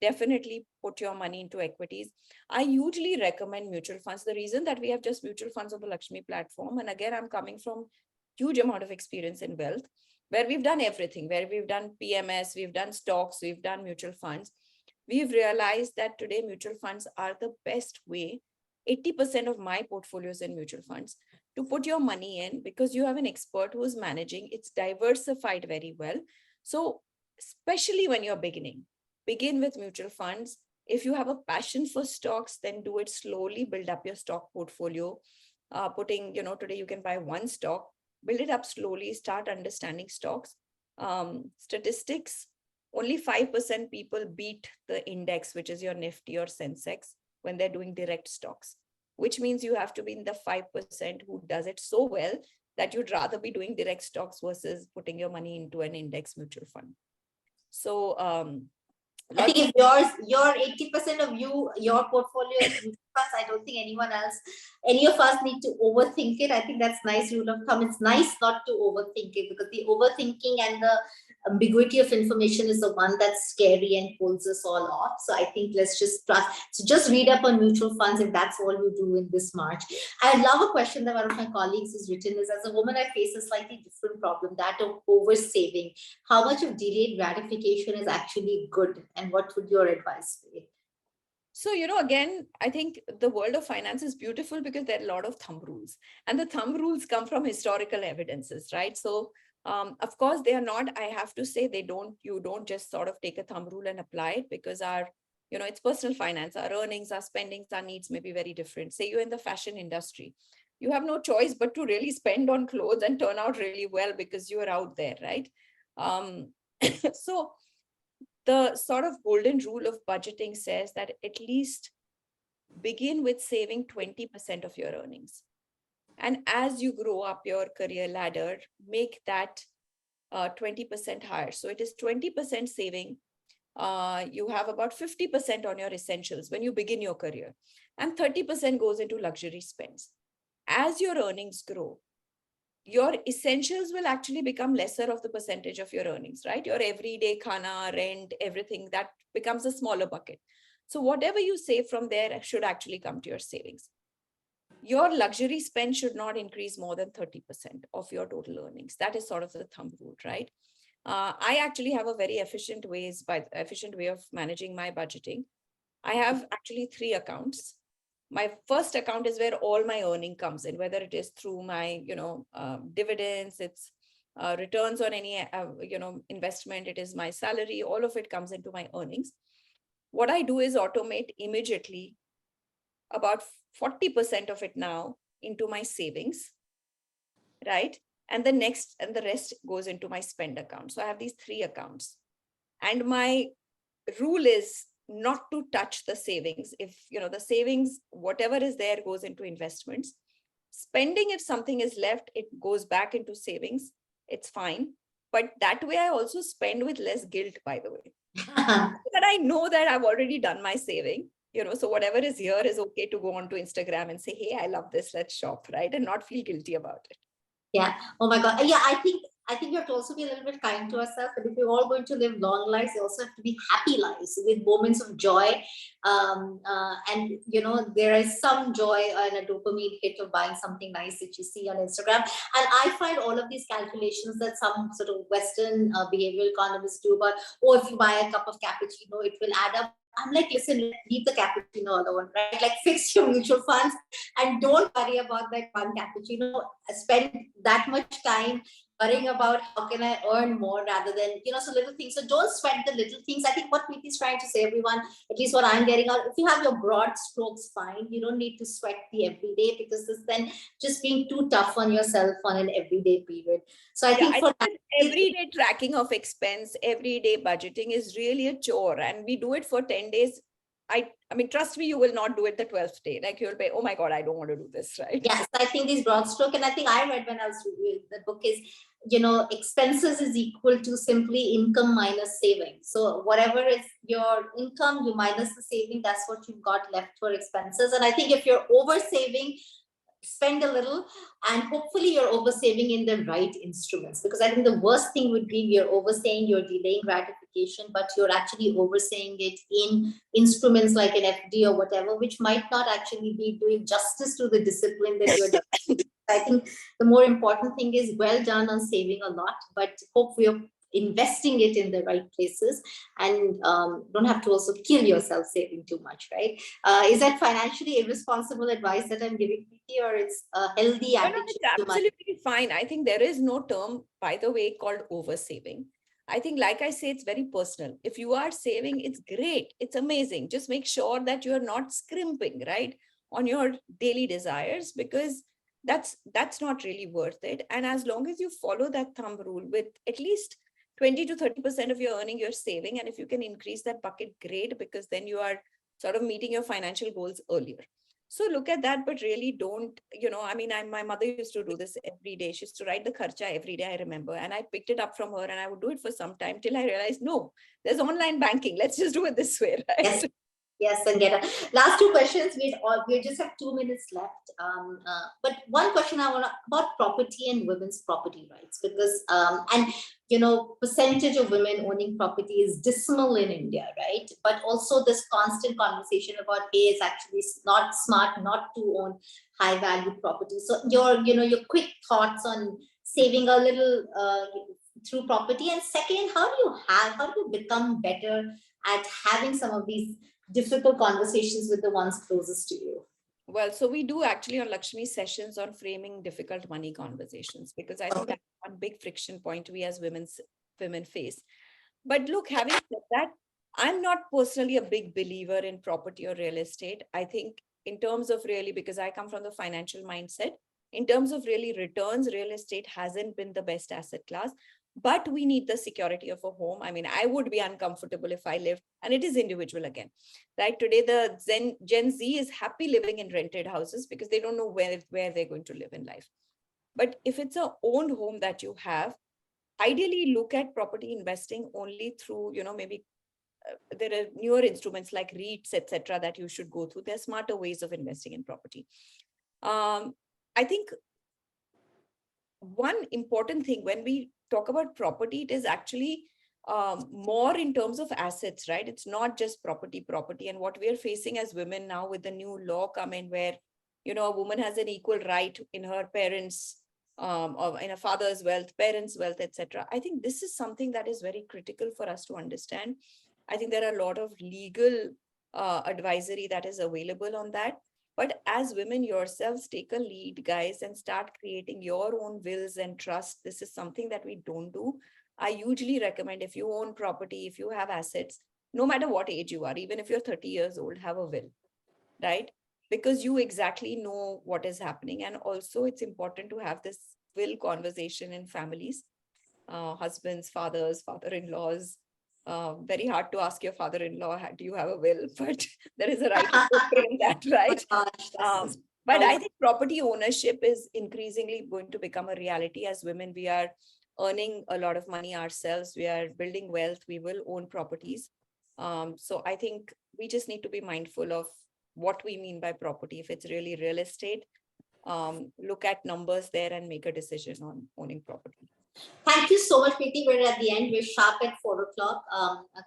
S2: definitely put your money into equities. I usually recommend mutual funds. The reason that we have just mutual funds on the LXME platform, and again, I'm coming from huge amount of experience in wealth, where we've done everything, where we've done PMS, we've done stocks, we've done mutual funds. We've realized that today mutual funds are the best way. 80% of my portfolios in mutual funds to put your money in, because you have an expert who is managing. It's diversified very well. So especially when you're beginning. Begin with mutual funds. If you have a passion for stocks, then do it slowly, build up your stock portfolio. Today you can buy one stock, build it up slowly, start understanding stocks. Statistics, only 5% people beat the index, which is your Nifty or Sensex, when they're doing direct stocks, which means you have to be in the 5% who does it so well that you'd rather be doing direct stocks versus putting your money into an index mutual fund. So
S1: I think if your 80% of your portfolio is mutual funds, I don't think any of us need to overthink it. I think that's nice rule of thumb. It's nice not to overthink it, because the overthinking and the ambiguity of information is the one that's scary and pulls us all off. So I think let's just trust. So just read up on mutual funds if that's all you do in this March. I love a question that one of my colleagues has written is, as a woman, I face a slightly different problem, that of over saving. How much of delayed gratification is actually good, and what would your advice be?
S2: So, again, I think the world of finance is beautiful because there are a lot of thumb rules, and the thumb rules come from historical evidences, right? So, of course, they are not, I have to say, you don't just sort of take a thumb rule and apply it, because it's personal finance. Our earnings, our spendings, our needs may be very different. Say you're in the fashion industry, you have no choice but to really spend on clothes and turn out really well because you are out there, right? So the sort of golden rule of budgeting says that at least begin with saving 20% of your earnings. And as you grow up your career ladder, make that 20% higher. So it is 20% saving. You have about 50% on your essentials when you begin your career, and 30% goes into luxury spends. As your earnings grow, your essentials will actually become lesser of the percentage of your earnings, right? Your everyday khana, rent, everything, that becomes a smaller bucket. So whatever you save from there should actually come to your savings. Your luxury spend should not increase more than 30% of your total earnings. That is sort of the thumb rule, right? I actually have a very efficient way of managing my budgeting. I have actually 3 accounts. My first account is where all my earning comes in, whether it is through my, dividends, it's returns on any, investment, it is my salary, all of it comes into my earnings. What I do is automate immediately about 40% of it now into my savings, right? And the rest goes into my spend account. So I have these 3 accounts. And my rule is not to touch the savings. If, the savings, whatever is there goes into investments. Spending, if something is left, it goes back into savings. It's fine. But that way I also spend with less guilt, by the way. That I know that I've already done my saving. So whatever is here is okay to go onto Instagram and say, hey, I love this, let's shop, right? And not feel guilty about it.
S1: Yeah. Oh my God. Yeah, I think we have to also be a little bit kind to ourselves. But if we're all going to live long lives, we also have to be happy lives with moments of joy. And there is some joy and a dopamine hit of buying something nice that you see on Instagram. And I find all of these calculations that some sort of Western behavioral economists do about, if you buy a cup of cappuccino, it will add up. I'm like, listen, leave the cappuccino alone, right? Like, fix your mutual funds and don't worry about that one cappuccino. Spend that much time worrying about how can I earn more rather than, so little things. So don't sweat the little things. I think what Priti is trying to say, everyone, at least what I'm getting out, if you have your broad strokes, fine. You don't need to sweat the everyday, because this then just being too tough on yourself on an everyday period. So I think for
S2: everyday tracking of expense, everyday budgeting is really a chore, and we do it for 10 days. I mean, trust me, you will not do it the 12th day. Like, you'll be, oh my God, I don't want to do this, right?
S1: Yes, I think these broad stroke, and I think I read when I was reviewing the book is, expenses is equal to simply income minus saving. So whatever is your income, you minus the saving, that's what you've got left for expenses. And I think if you're over saving, spend a little, and hopefully you're oversaving in the right instruments, because I think the worst thing would be you're oversaying, you're delaying gratification, but you're actually oversaying it in instruments like an FD or whatever, which might not actually be doing justice to the discipline that you're doing. I think the more important thing is, well done on saving a lot, but hope we're investing it in the right places, and don't have to also kill yourself saving too much, right? Is that financially irresponsible advice that I'm giving, Priti, or it's a healthy attitude?
S2: No, it's absolutely fine. I think there is no term, by the way, called oversaving. I think, like I say, it's very personal. If you are saving, it's great. It's amazing. Just make sure that you're not scrimping, right, on your daily desires, because that's not really worth it. And as long as you follow that thumb rule with at least 20 to 30% of your earning, you're saving. And if you can increase that bucket, great, because then you are sort of meeting your financial goals earlier. So look at that, but really don't, I mean, my mother used to do this every day. She used to write the kharcha every day, I remember. And I picked it up from her and I would do it for some time till I realized, no, there's online banking. Let's just do it this way, right?
S1: Yes. Yes, Sangeeta. Last two questions. We just have 2 minutes left. But one question I want about property and women's property rights, because and percentage of women owning property is dismal in India, right? But also this constant conversation about, hey, it's actually not smart not to own high value property. So your quick thoughts on saving a little through property, and second, how do you become better at having some of these difficult conversations with the ones closest to you?
S2: Well, so we do actually on Lakshmi sessions on framing difficult money conversations, because I think that's one big friction point we as women face. But look, having said that, I'm not personally a big believer in property or real estate. I think in terms of really, because I come from the financial mindset, in terms of really returns, real estate hasn't been the best asset class. But we need the security of a home. I mean, I would be uncomfortable if I lived, and it is individual again, right? Today, the Gen Z is happy living in rented houses because they don't know where they're going to live in life. But if it's a owned home that you have, ideally look at property investing only through, maybe there are newer instruments like REITs, etc., that you should go through. There are smarter ways of investing in property. I think one important thing when we talk about property, it is actually more in terms of assets, right? It's not just property. And what we are facing as women now with the new law come in, where, a woman has an equal right in her parents' or in a father's wealth, parents' wealth, etc. I think this is something that is very critical for us to understand. I think there are a lot of legal advisory that is available on that. But as women yourselves, take a lead, guys, and start creating your own wills and trust. This is something that we don't do. I usually recommend, if you own property, if you have assets, no matter what age you are, even if you're 30 years old, have a will, right? Because you exactly know what is happening. And also it's important to have this will conversation in families, husbands, fathers, father-in-laws. Very hard to ask your father-in-law, do you have a will? But there is a right to frame that, right? But I think property ownership is increasingly going to become a reality. As women, we are earning a lot of money ourselves. We are building wealth. We will own properties. So I think we just need to be mindful of what we mean by property. If it's really real estate, look at numbers there and make a decision on owning property.
S1: Thank you so much, Priti. We're at the end. We're sharp at 4 o'clock.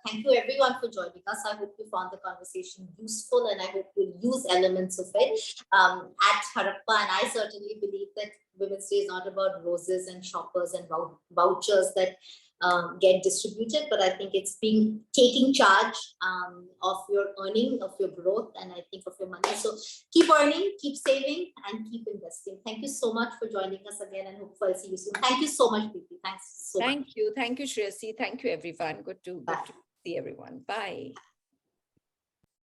S1: Thank you everyone for joining us. I hope you found the conversation useful, and I hope you'll use elements of it at Harappa. And I certainly believe that Women's Day is not about roses and shoppers and vouchers that get distributed, but I think it's taking charge of your earning, of your growth, and I think of your money. So keep earning, keep saving, and keep investing. Thank you so much for joining us again, and hopefully I'll see you soon. Thank you so much, Priti. Thanks so much.
S2: Thank you, Shreyasi. Thank you, everyone. Good to see everyone. Bye.